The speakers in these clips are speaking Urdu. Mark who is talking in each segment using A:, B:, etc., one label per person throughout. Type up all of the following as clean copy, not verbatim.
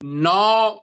A: 9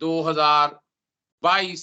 A: 2022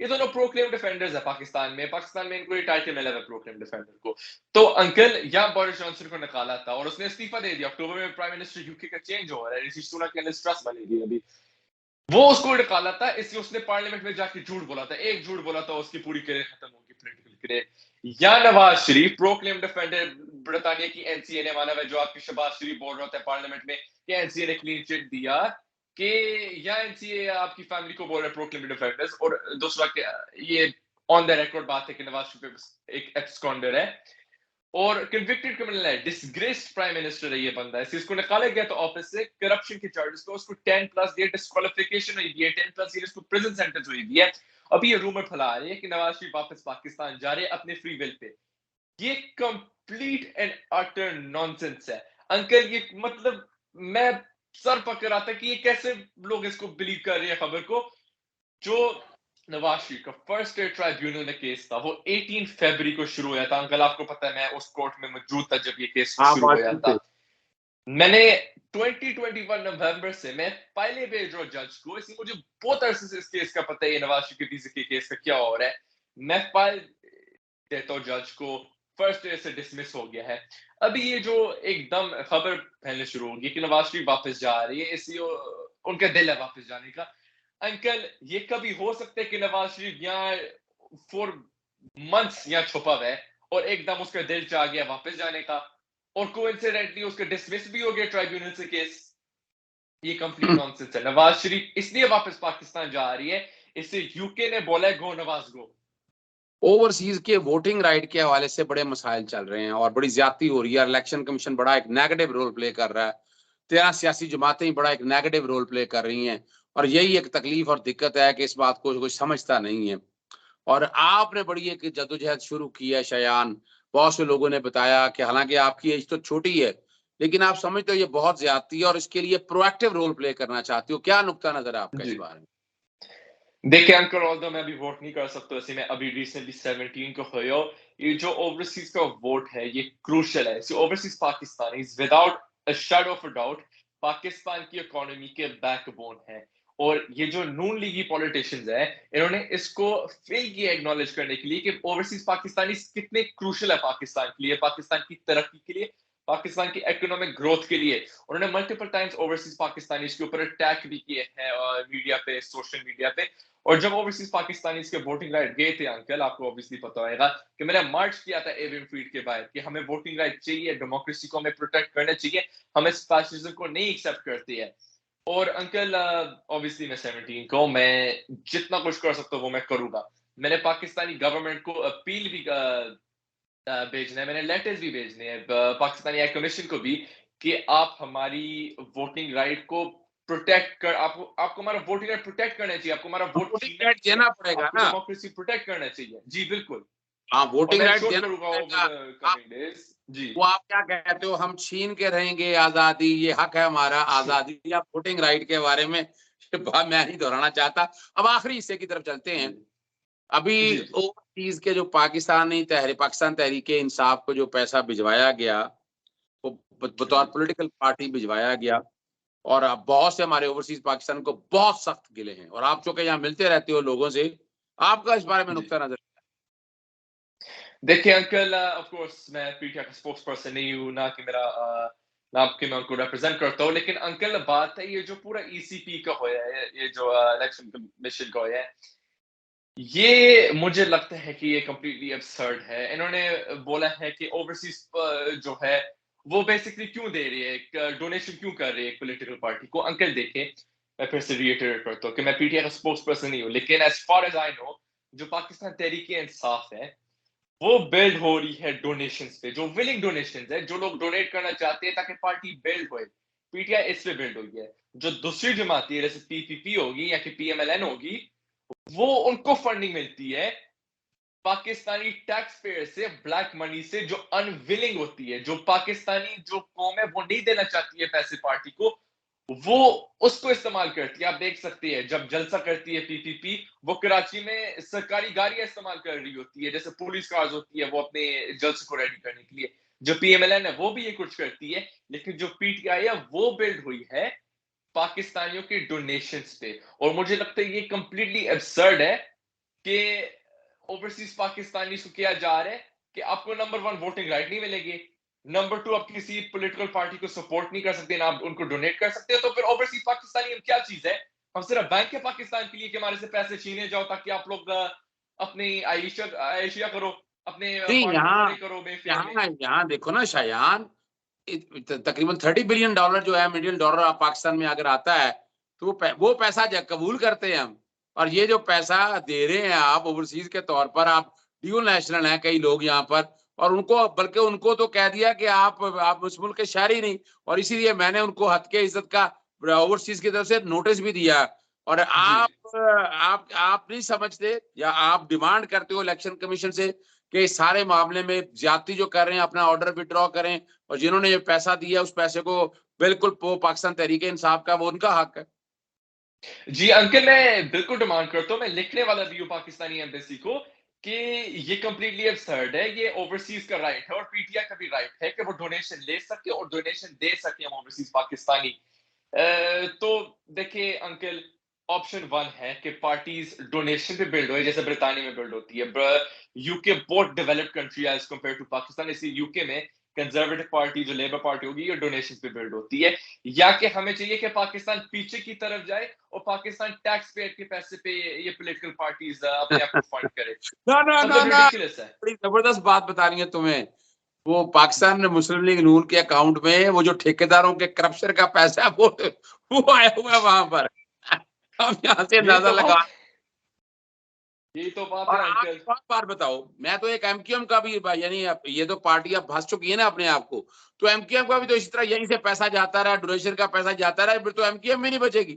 B: یہ دونوں پروکلیم ڈیفینڈرز ہیں پاکستان میں ان کو یہ ٹائٹل ملا ہے پروکلیم ڈیفینڈر کو. تو انکل یا بورس جانسن کو نکالا تھا اور اس نے استعفیٰ دے دیا. اکتوبر میں پرائم منسٹر یو کے کا چینج ہو رہا ہے, رشی سوناک کے ٹرسٹ بنے گی ابھی, وہ اس کو نکالا تھا اس لیے اس نے پارلیمنٹ میں جا کے جھوٹ بولا تھا, ایک جھوٹ بولا تھا اس کی پوری کیریئر ختم ہوگی پولیٹیکل کیریئر. یا نواز شریف پروکلیم ڈیفینڈر برطانیہ کی این سی اے نے مانا ہے, جو آپ کی شہباز شریف بول رہا تھا پارلیمنٹ میں کہ این سی اے نے کلین چٹ دیا, کہ یا این سی اے آپ کی فیملی کو بول رہے ہیں پروکلیم ڈیفینڈرز, اور دوسرا کہ یہ آن دا ریکارڈ بات ہے کہ نواز شریف ایک ایکس کانڈر ہے اور کنوکٹڈ کرمنل ہے, ڈسگریسڈ پرائم منسٹر ہے یہ بندہ ہے. اس کو نکالا گیا تو آفس سے کرپشن کے چارجز کو, اس کو 10+ ایئر ڈسکوالیفیکیشن ہوئی ہے, 10+ ایئر اس کو پریزن سینٹنس ہوئی ہے. ابھی یہ رومر پھیلا رہی ہے کہ نواز شریف واپس پاکستان جا رہے اپنے فری ول پہ. یہ کمپلیٹ اینڈ اٹر نانسنس ہے انکل. یہ مطلب میں سر پکڑ رہا تھا کہ یہ کیسے لوگ اس کو بلیو کر رہے ہیں خبر کو. جو نواز شریف کا فرسٹ ٹرائیبیونل میں کیس تھا وہ 18 فیبری کو شروع ہوا تھا. انکل آپ کو پتہ ہے میں اس کورٹ میں موجود تھا جب یہ کیس شروع ہوا تھا. میں نے 2021 نومبر سے میں پہلے بھیج رہا ہوں جج کو, اس لیے مجھے بہت عرصے سے اس کیس کا پتہ ہے نواز شریف کے ویزے کے کیس کا کیا ہو رہا ہے. میں فائل دیتا ہوں جج کو, فرسٹ ڈے سے ڈسمس ہو گیا ہے. ابھی یہ جو ایک دم خبر پھیلنے شروع ہوگی کہ نواز شریف واپس جا رہی ہے, اس لیے ان کا دل ہے واپس جانے کا. انکل یہ کبھی ہو سکتا ہے کہ نواز شریف یہاں 4 months یہاں چھپا ہوا ہے اور ایک دم اس کا دل چاہ گیا واپس جانے کا, اور کوئنسیڈنٹلی اس کا ڈسمس بھی ہو گیا ٹرائیبیونل سے کیس. یہ کمپلیٹ نانسنس ہے. نواز شریف اس لیے واپس پاکستان جا رہی ہے, اس سے یو کے نے بولا ہے گو نواز گو.
A: اوورسیز کے ووٹنگ رائٹ کے حوالے سے بڑے مسائل چل رہے ہیں اور بڑی زیادتی ہو رہی ہے. الیکشن کمیشن بڑا ایک نیگیٹو رول پلے کر رہا ہے, 13 سیاسی جماعتیں بڑا ایک نیگیٹو رول پلے کر رہی ہیں, اور یہی ایک تکلیف اور دقت ہے کہ اس بات کو کوئی سمجھتا نہیں ہے. اور آپ نے بڑی ایک جدوجہد شروع کی ہے شایان, بہت سے لوگوں نے بتایا کہ حالانکہ آپ کی ایج تو چھوٹی ہے لیکن آپ سمجھتے ہو یہ بہت زیادتی ہے اور اس کے لیے پرو ایکٹیو رول پلے کرنا چاہتی ہو. کیا نقطہ نظر ہے آپ کا اس بارے میں؟
B: دیکھیں انکل, آلدو میں ابھی ووٹ نہیں کر سکتا, ویسے میں ابھی ریسنٹلی 17 کو ہوئے ہو. یہ جو اوورسیز کا ووٹ ہے یہ کروشل ہے. Overseas Pakistanis without a shadow of a doubt Pakistan کی اکانومی کے بیک بون ہے, اور یہ جو نون لیگی پولیٹیشینز ہیں انہوں نے اس کو فیل کیا ایکنالج کرنے کے لیے کہ اوورسیز پاکستانیز کتنے کروشل ہے پاکستان کے لیے, پاکستان کی ترقی کے لیے, پاکستان کی اکنامک گروتھ کے لیے. انہوں نے ملٹیپل ٹائمز اوورسیز پاکستانیز کے اوپر اٹیک بھی کیے ہیں میڈیا پہ, سوشل میڈیا پہ. اور جب اوورسیز پاکستانیز کے ووٹنگ رائٹ گئے تھے انکل, آپ کو اوبویسلی پتہ ہوئے گا کہ میں نے مارچ کیا تھا ایوین فیلڈ کے باہر کہ ہمیں ووٹنگ رائٹ چاہیے, ڈیموکریسی کو ہمیں پروٹیکٹ کرنا چاہیے, ہم اس فیشزم کو نہیں ایکسیپٹ کرتے ہیں. اور انکل اوبویسلی میں 17 کو میں جتنا کچھ کر سکتا ہوں وہ میں کروں گا. میں نے پاکستانی گورنمنٹ کو اپیل بھی بھیجنا ہے, میں نے لیٹرز بھی بھیجنے ہیں پاکستانی ہائی کمیشن کو بھی کہ آپ ہماری ووٹنگ رائٹ کو پروٹیکٹ کر, آپ کو ہمارا ووٹنگ رائٹ پروٹیکٹ کرنا چاہیے, آپ کو ہمارا ووٹ
A: ووٹنگ رائٹ دینا پڑے گا نا,
B: ڈیموکریسی پروٹیکٹ کرنا چاہیے. جی بالکل,
A: ہاں ووٹنگ رائٹ دینا
B: کروں گا
A: پڑے
B: اوور
A: گا.
B: The coming days. جی
A: وہ آپ کیا کہتے ہو, ہم چھین کے رہیں گے آزادی, یہ حق ہے ہمارا آزادی. یا ووٹنگ رائٹ کے بارے میں میں نہیں دہرانا چاہتا. اب آخری حصے کی طرف چلتے ہیں. ابھی اوورسیز کے جو پاکستان تحریک انصاف کو جو پیسہ بھجوایا گیا وہ بطور پولیٹیکل پارٹی بھجوایا گیا, اور اب بہت سے ہمارے اوورسیز پاکستان کو بہت سخت گلے ہیں, اور آپ چونکہ یہاں ملتے رہتے ہو لوگوں سے, آپ کا اس بارے میں نقطہ نظر؟
B: دیکھیں انکل, آف کورس میں پی ٹی آئی کا اسپوکس پرسن نہیں ہوں, نہ کہ میرا آپ کے میں ان کو ریپرزینٹ کرتا ہوں, لیکن انکل بات ہے یہ جو پورا ای سی پی کا ہوا ہے, یہ جو الیکشن کمیشن کا ہوا ہے, یہ مجھے لگتا ہے کہ یہ کمپلیٹلی ابسرڈ ہے. انہوں نے بولا ہے کہ اوورسیز جو ہے وہ بیسکلی کیوں دے رہی ہے, ڈونیشن کیوں کر رہی ہے ایک پولیٹیکل پارٹی کو. انکل دیکھیں, میں پھر سے ریٹریٹ کرتا ہوں کہ میں پی ٹی آئی کا اسپوکس پرسن نہیں ہوں, لیکن ایز فار ایز آئی نو جو پاکستان تحریک انصاف ہے وہ بلڈ ہو رہی ہے ڈونیشنز پہ, جو ولنگ ڈونیشنز ہے, جو لوگ ڈونیٹ کرنا چاہتے ہیں تاکہ پارٹی بلڈ ہوئے. پی ٹی آئی اس پہ بلڈ ہوئی ہے. جو دوسری جماعتی ہے جیسے پی پی پی ہوگی یا کہ پی ایم ایل این ہوگی, وہ ان کو فنڈنگ ملتی ہے پاکستانی ٹیکس پیئر سے, بلیک منی سے, جو انویلنگ ہوتی ہے, جو پاکستانی جو قوم ہے وہ نہیں دینا چاہتی ہے پیسے پارٹی کو, وہ اس کو استعمال کرتی ہے. آپ دیکھ سکتے ہیں جب جلسہ کرتی ہے پی پی پی, وہ کراچی میں سرکاری گاڑیاں استعمال کر رہی ہوتی ہے, جیسے پولیس کارز ہوتی ہے وہ اپنے جلسے کو ریڈی کرنے کے لیے. جو پی ایم ایل این ہے وہ بھی یہ کچھ کرتی ہے, لیکن جو پی ٹی آئی ہے وہ بلڈ ہوئی ہے پاکستانیوں کے ڈونیشنز پہ. اور مجھے لگتا ہے یہ کمپلیٹلی ابسرڈ ہے کہ اوورسیز پاکستانیز کو کیا جا رہا ہے کہ آپ کو نمبر 1 ووٹنگ رائٹ نہیں ملے گی, نمبر 2 آپ کسی پولیٹیکل پارٹی کو سپورٹ نہیں کر سکتے, نہ آپ ان کو ڈونیٹ کر سکتے. تو پھر اوورسیز پاکستانی کیا چیز ہے؟ ہم صرف بینک ہے پاکستان کے لیے کہ ہمارے سے پیسے چھینے جاؤ تاکہ آپ لوگ اپنی عائشہ کرو, اپنے
A: نہیں
B: پارٹی کو بڑے کرو بے فیئر میں.
A: یہاں دیکھو نا شایان, تقریباً $30 بلین جو ہے ملین ڈالر پاکستان میں اگر آتا ہے تو وہ پیسہ قبول کرتے ہیں ہم, اور یہ جو پیسہ دے رہے ہیں آپ اوورسیز کے طور پر, آپ ڈیول نیشنل ہیں کئی لوگ یہاں پر, اور ان کو بلکہ ان کو تو کہہ دیا کہ آپ اس ملک کے شہری نہیں, اور اسی لیے میں نے ان کو حد کے عزت کا اوورسیز کی طرف سے نوٹس بھی دیا. اور آپ نہیں سمجھتے یا آپ ڈیمانڈ کرتے ہو الیکشن کمیشن سے کہ اس سارے معاملے میں زیادتی جو کر رہے ہیں اپنا آرڈر وڈرا کریں, اور جنہوں نے یہ پیسہ دیا اس پیسے کو بالکل پاکستان تحریک انصاف کا وہ ان کا حق ہے.
B: جی انکل, میں بالکل ڈیمانڈ کرتا ہوں, میں لکھنے والا بھی ہوں پاکستانی ایمبیسی کو کہ یہ کمپلیٹلی ابسرڈ ہے, یہ اوورسیز کا رائٹ ہے اور پی ٹی آئی کا بھی رائٹ ہے کہ وہ ڈونیشن لے سکے اور ڈونیشن دے سکے ہم اوورسیز پاکستانی. تو دیکھیں انکل, آپشن 1 ہے کہ پارٹیز ڈونیشن پہ بلڈ ہوئے جیسے برطانیہ میں بلڈ ہوتی ہے. یو کے بہت ڈیولپڈ کنٹری ہے ایز کمپیئر ٹو پاکستان, اسی یو کے میں کنزرویٹو پارٹی جو لیبر پارٹی ہوگی یہ ڈونیشن پہ بلڈ ہوتی ہے. یا کہ ہمیں چاہیے کہ پاکستان پیچھے کی طرف جائے اور پاکستان ٹیکس پیئر کے پیسے پہ یہ پولیٹیکل پارٹیز اپنے آپ کو فنڈ کرے. مطلب ریڈیکولس ہے.
A: بڑی زبردست بات بتانی ہے تمہیں, وہ پاکستان نے مسلم لیگ نون کے اکاؤنٹ میں وہ جو ٹھیکیداروں کے کرپشن کا پیسہ ہے وہ آیا ہوا ہے وہاں پر, ہم یہاں سے اندازہ لگا.
B: یہی تو بات
A: اور
B: ہے
A: آپ
B: انکل.
A: بار بتاؤ, میں تو ایک ایم کیو ایم کا بھی, یعنی یہ تو پارٹی اب بھس چکی ہے نا اپنے آپ کو, تو ایم کیو ایم کا بھی تو اسی طرح یہیں سے پیسہ جاتا رہا, ڈونیشن کا پیسہ جاتا رہا, پھر تو ایم کیو ایم میں نہیں بچے گی.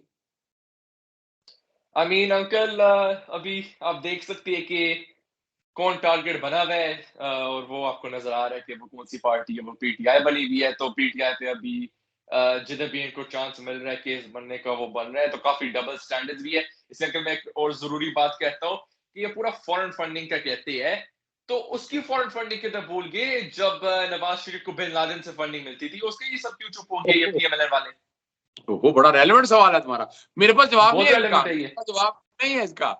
B: امین انکل, ابھی آپ دیکھ سکتے ہیں کہ کون ٹارگیٹ بنا ہوا ہے, اور وہ آپ کو نظر آ رہا ہے کہ وہ کون سی پارٹی ہے, وہ پی ٹی آئی بنی ہوئی ہے. تو پی ٹی آئی پہ ابھی جدھر بھی ان کو چانس مل رہا ہے کیس بننے کا وہ بن رہا ہے, تو کافی ڈبل سٹینڈرڈ بھی ہے. اس لیے میں ایک اور ضروری بات کہتا ہوں کہ یہ پورا فورن فنڈنگ کا کہتے ہیں, تو اس کی فورن فنڈنگ کے طرف بھول گئے جب نواز شریف کو بن لادن سے فنڈنگ ملتی تھی, اس کے یہ سب کیوں چپ ہو گئے یہ پی ایم ایل این والے.
A: وہ بڑا ریلیونٹ سوال ہے تمہارا, میرے پاس جواب نہیں
B: بہت
A: ہے اس کا,
B: ریلیونٹ ہے یہ.
A: جواب نہیں ہے اس کا,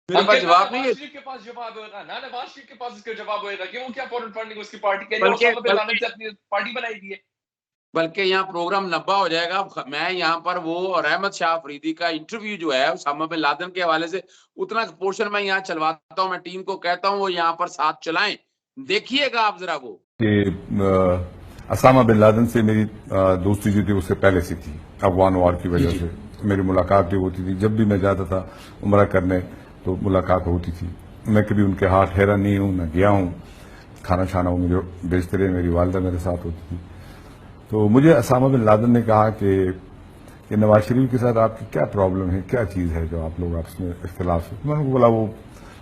A: میرے پاس
B: انکل
A: جواب نہیں ہے.
B: نواز شریف کے پاس جواب ہوئے گا, نہ نواز شریف کے پاس اس کا جواب ہوئے گا کہ وہ کیا فورن فنڈنگ اس کی پارٹی کے لیے اسامہ بن لادن سے اپنی پارٹی بنائی دی ہے.
A: بلکہ یہاں پروگرام نبا ہو جائے گا. میں یہاں پر وہ احمد شاہ فریدی کا انٹرویو جو ہے اسامہ بن لادن کے حوالے سے اتنا پورشن میں یہاں چلواتا ہوں, میں ٹیم کو کہتا ہوں وہ یہاں پر ساتھ چلائیں, دیکھیے گا آپ ذرا. وہ
C: کہ اسامہ بن لادن سے میری دوستی جو تھی اس سے پہلے سے تھی, افغان وار کی وجہ سے میری ملاقات بھی ہوتی تھی. جب بھی میں جاتا تھا عمرہ کرنے تو ملاقات ہوتی تھی. میں کبھی ان کے ہاتھ ٹھہرا نہیں ہوں, نہ گیا ہوں. کھانا چھانا وہ مجھے بیچتے رہے, میری والدہ میرے ساتھ ہوتی تھی. تو مجھے اسامہ بن لادن نے کہا کہ نواز شریف کے ساتھ آپ کی کیا پرابلم ہے, کیا چیز ہے جو آپ لوگ آپس میں اختلاف ہے. میں نے بولا وہ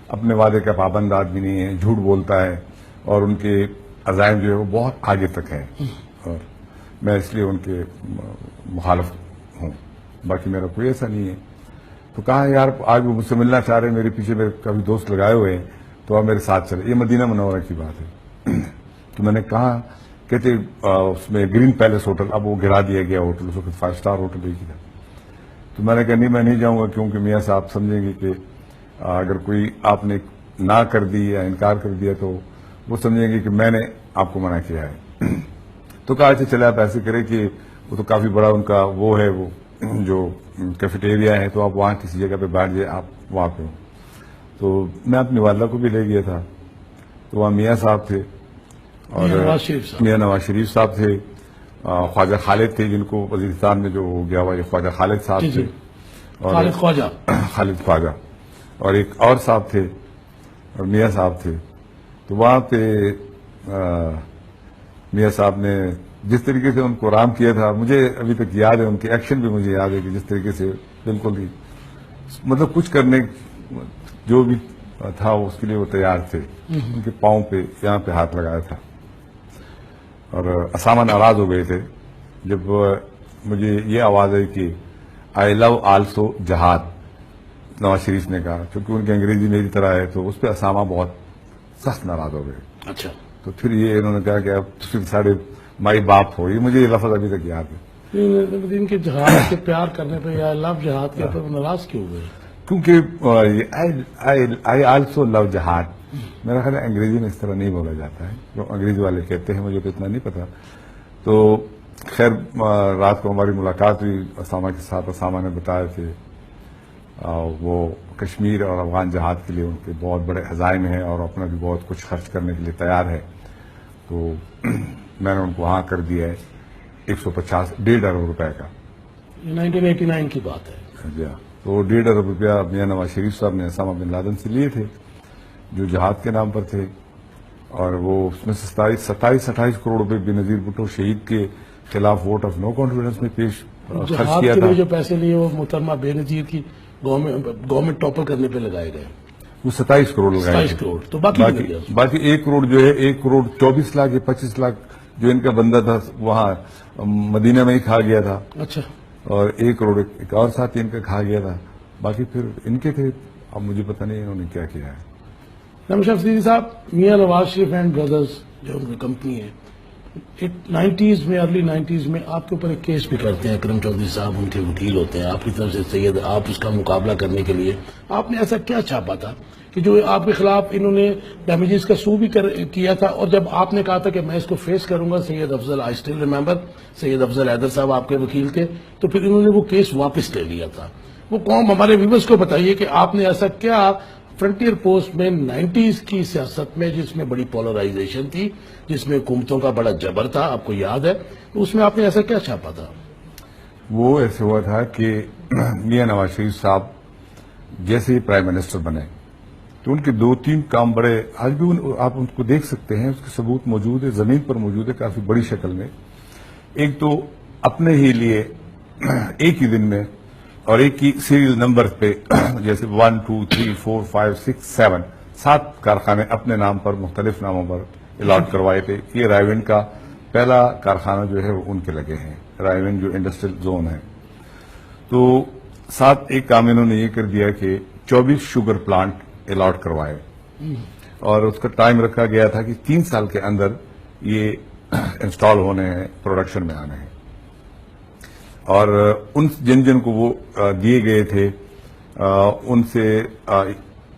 C: اپنے وعدے کا پابند آدمی نہیں ہے, جھوٹ بولتا ہے, اور ان کے عزائم جو ہے وہ بہت آگے تک ہیں, اور میں اس لیے ان کے مخالف ہوں, باقی میرا کوئی ایسا نہیں ہے. تو کہا یار آج وہ مجھ سے ملنا چاہ رہے ہیں, میرے پیچھے میرے کبھی دوست لگائے ہوئے ہیں, تو آپ میرے ساتھ چلے. یہ مدینہ منورہ کی بات ہے. تو میں نے کہا, کہتے اس میں گرین پیلس ہوٹل, اب وہ گرا دیا گیا ہوٹل, اس وقت 5 اسٹار ہوٹل ایک ہی تھا. تو میں نے کہا نہیں, میں نہیں جاؤں گا, کیونکہ میاں صاحب سمجھیں گے کہ اگر کوئی آپ نے نہ کر دی یا انکار کر دیا تو وہ سمجھیں گے کہ میں نے آپ کو منع کیا ہے. تو کہا اچھا چلے آپ ایسے کریں کہ وہ تو کافی بڑا ان کا وہ ہے, وہ جو کیفیٹیریا ہے, تو آپ وہاں کسی جگہ پہ بیٹھ جائے, آپ وہاں پہ ہو. تو میں اپنی والدہ کو بھی لے گیا تھا. تو وہاں میاں صاحب تھے, اور میاں نواز شریف صاحب تھے, خواجہ خالد تھے جن کو وزیرستان میں جو ہو گیا ہوا, یہ خواجہ خالد صاحب تھے, اور خالد خواجہ, اور ایک اور صاحب تھے, اور میاں صاحب تھے. تو وہاں پہ میاں صاحب نے جس طریقے سے ان کو رام کیا تھا, مجھے ابھی تک یاد ہے, ان کے ایکشن بھی مجھے یاد ہے کہ جس طریقے سے بالکل ہی مطلب کچھ کرنے جو بھی تھا اس کے لیے وہ تیار تھے. ان کے پاؤں پہ یہاں پہ ہاتھ لگایا تھا. اور اسامہ ناراض ہو گئے تھے جب مجھے یہ آواز آئی کہ آئی لو آلسو جہاد, نواز شریف نے کہا, کیونکہ ان کی انگریزی میری طرح ہے, تو اس پہ اسامہ بہت سخت ناراض ہو گئے.
D: اچھا,
C: تو پھر یہ انہوں نے کہا کہ اب پھر ساڑھے مائی باپ ہو. یہ مجھے یہ لفظ ابھی تک یاد ہے.
D: ان کے جہاد کے پیار کرنے پہ یا لو جہاد کے اوپر ناراض کیوں ہوئے؟
C: کیونکہ آئی آلسو لو جہاد. میرا خیال ہے انگریزی میں اس طرح نہیں بولا جاتا ہے، جو انگریزی والے کہتے ہیں، مجھے تو اتنا نہیں پتا. تو خیر رات کو ہماری ملاقات ہوئی اسامہ کے ساتھ. اسامہ نے بتایا کہ وہ کشمیر اور افغان جہاد کے لیے ان کے بہت بڑے عزائم ہیں اور اپنا بھی بہت کچھ خرچ کرنے کے لیے تیار ہے. تو میں نے ان کو وہاں کر دیا ہے 150 ارب روپے کا.
D: 1989 کی بات ہے.
C: جی ہاں. تو 1.5 ارب روپیہ میاں نواز شریف صاحب نے اسامہ بن لادن سے لیے تھے جو جہاد کے نام پر تھے، اور وہ اس میں سے 27-28 کروڑ روپے بے نظیر بھٹو شہید کے خلاف ووٹ آف نو کانفیڈنس میں خرچ
D: جہاد
C: کیا
D: کے
C: تھا.
D: لیے جو پیسے لیے وہ محترمہ بے نظیر کی گورنمنٹ ٹاپر کرنے پہ لگائے گئے.
C: وہ 27 کروڑ لگائے
D: 27 کروڑ تو باقی
C: باقی 1 کروڑ جو ہے 1 کروڑ 24 لاکھ یا 25 لاکھ جو ان کا بندہ تھا وہاں مدینہ میں ہی کھا گیا تھا.
D: اچھا.
C: اور 1 کروڑ ایک اور ساتھی ان کا کھا گیا تھا. باقی پھر ان کے تھے. اب مجھے پتہ نہیں انہوں نے کیا کیا ہے.
D: رحمت شاہ افریدی صاحب، میاں نواز شریف اینڈ بردرز جو ان کی کمپنی ہے، 90s میں ارلی 90s میں آپ کے اوپر ایک کیس بھی کرتے ہیں. اکرم چودھری صاحب ان کے وکیل ہوتے ہیں، آپ کی طرف سے سید، آپ اس کا مقابلہ کرنے کے لیے آپ نے ایسا کیا چھاپا تھا کہ جو آپ کے خلاف انہوں نے ڈیمیجز کا سو بھی کیا تھا؟ اور جب آپ نے کہا تھا کہ میں اس کو فیس کروں گا، سید افضل، آئی اسٹل ریمبر، سید افضل حیدر صاحب آپ کے وکیل تھے، تو پھر انہوں نے وہ کیس واپس لے لیا تھا. وہ قوم ہمارے ویورز کو بتائیے کہ آپ نے ایسا کیا فرنٹیئر پوسٹ میں 90s کی سیاست میں، جس میں بڑی پولرائزیشن تھی، جس میں حکومتوں کا بڑا جبر تھا، آپ کو یاد ہے، تو اس میں آپ نے ایسا کیا چھاپا تھا؟
C: وہ ایسے ہوا تھا کہ میاں نواز شریف صاحب جیسے ہی پرائم منسٹر بنے تو ان کے 2-3 کام بڑے، آج بھی آپ ان کو دیکھ سکتے ہیں، اس کے ثبوت موجود ہے، زمین پر موجود ہے کافی بڑی شکل میں. ایک تو اپنے ہی لیے ایک ہی دن میں اور ایک ہی سیریل نمبر پہ جیسے 1 2 3 4 5 6 7 کارخانے اپنے نام پر مختلف ناموں پر الاٹ کروائے تھے. یہ رائے ونڈ کا پہلا کارخانہ جو ہے وہ ان کے لگے ہیں، رائے ونڈ جو انڈسٹریل زون ہے. تو ساتھ ایک کام انہوں نے یہ کر دیا کہ 24 شوگر پلانٹ الاٹ کروائے، اور اس کا ٹائم رکھا گیا تھا کہ 3 سال کے اندر یہ انسٹال ہونے ہیں، پروڈکشن میں آنے ہیں. اور ان جن کو وہ دیے گئے تھے ان سے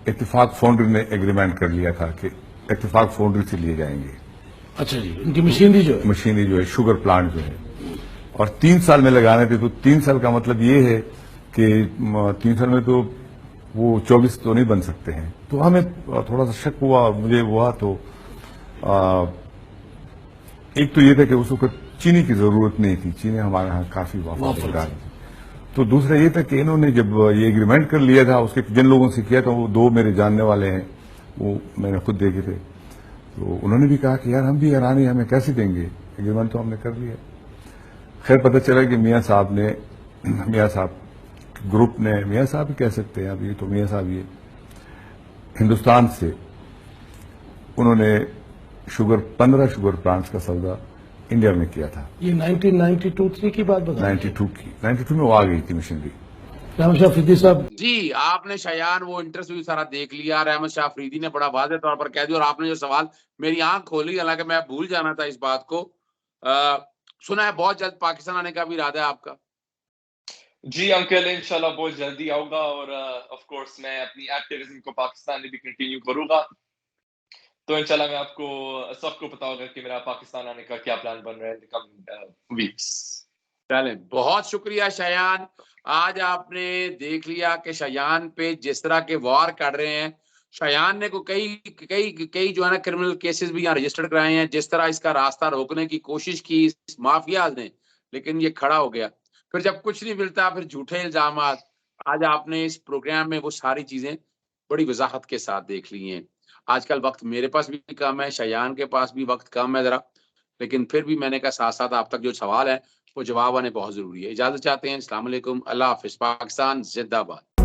C: اتفاق فاؤنڈری نے ایگریمنٹ کر لیا تھا کہ اتفاق فاؤنڈری سے لیے جائیں گے.
D: اچھا جی. ان کی مشینری
C: جو ہے شوگر پلانٹ جو ہے، اور 3 سال میں لگانے تھے. تو 3 سال کا مطلب یہ ہے کہ 3 سال میں تو وہ 24 تو نہیں بن سکتے ہیں. تو ہمیں تھوڑا سا شک ہوا، اور مجھے ہوا تو ایک تو یہ تھا کہ اس وقت چینی کی ضرورت نہیں تھی، چینی ہمارے ہاں کافی وافر تھی. تو دوسرا یہ تھا کہ انہوں نے جب یہ ایگریمنٹ کر لیا تھا، اس کے جن لوگوں سے کیا تھا وہ 2 میرے جاننے والے ہیں، وہ میں نے خود دیکھے تھے. تو انہوں نے بھی کہا کہ یار ہم بھی حیران ہیں، ہمیں کیسے دیں گے، ایگریمنٹ تو ہم نے کر لیا. خیر پتہ چلا کہ میاں صاحب گروپ نے، میاں صاحب ہی کہہ سکتے ہیں اب، یہ تو میاں صاحب یہ ہندوستان سے انہوں نے 15 شوگر پلانٹس کا سودا انڈیا میں کیا تھا.
D: یہ 1992 کی بات بتا
C: 92 میں وہ آ گئی تھی مشینری.
D: رحمت شاہ افریدی صاحب
A: جی، آپ نے شایان وہ انٹرویو سارا دیکھ لیا. رحمت شاہ افریدی نے بڑا واضح طور پر کہہ دیا، اور آپ نے جو سوال میری آنکھ کھولی، حالانکہ میں بھول جانا تھا اس بات کو. سنا ہے بہت جلد پاکستان آنے کا بھی ارادہ ہے آپ کا؟
B: جی انکل، انشاءاللہ بہت جلدی آؤں گا، اور آف کورس میں اپنی ایکٹیویزم کو پاکستان میں بھی کنٹینیو کروں گا. تو انشاءاللہ میں آپ کو سب کو پتا ہوگا کہ میرا پاکستان آنے کا کیا پلان بن رہا ہے کم ویکس.
A: چلیں، بہت شکریہ شایان. آج آپ نے دیکھ لیا کہ شایان پہ جس طرح کے وار کر رہے ہیں. شایان نے کو کئی جو ہے نا کرمنل کیسز بھی یہاں رجسٹرڈ کرائے ہیں. جس طرح اس کا راستہ روکنے کی کوشش کی اس مافیاز نے، لیکن یہ کھڑا ہو گیا. پھر جب کچھ نہیں ملتا پھر جھوٹے الزامات. آج آپ نے اس پروگرام میں وہ ساری چیزیں بڑی وضاحت کے ساتھ دیکھ لی ہیں. آج کل وقت میرے پاس بھی کم ہے، شایان کے پاس بھی وقت کم ہے ذرا، لیکن پھر بھی میں نے کہا ساتھ ساتھ آپ تک جو سوال ہے وہ جواب آنے بہت ضروری ہے. اجازت چاہتے ہیں. السلام علیکم، اللہ حافظ. پاکستان زندہ باد.